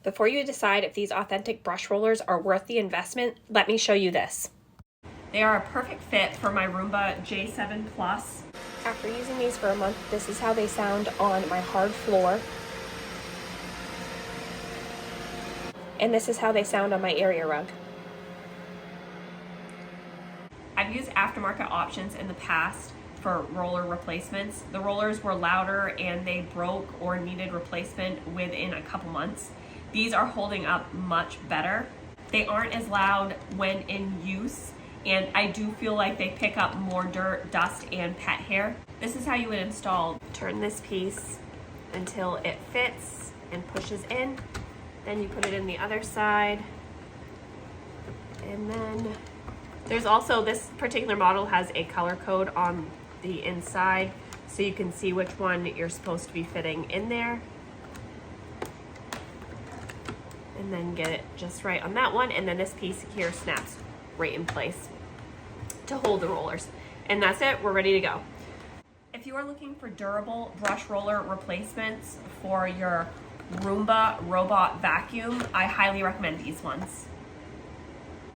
Before you decide if these authentic brush rollers are worth the investment, let me show you this. They are a perfect fit for my Roomba J7 Plus. After using these for a month, this is how they sound on my hard floor. And this is how they sound on my area rug. I've used aftermarket options in the past for roller replacements. The rollers were louder and they broke or needed replacement within a couple months. These are holding up much better. They aren't as loud when in use, and I do feel like they pick up more dirt, dust, and pet hair. This is how you would install. Turn this piece until it fits and pushes in. Then you put it in the other side. And then there's also, this particular model has a color code on the inside, so you can see which one you're supposed to be fitting in there. And then get it just right on that one. And then this piece here snaps right in place to hold the rollers. And that's it, we're ready to go. If you are looking for durable brush roller replacements for your Roomba robot vacuum, I highly recommend these ones.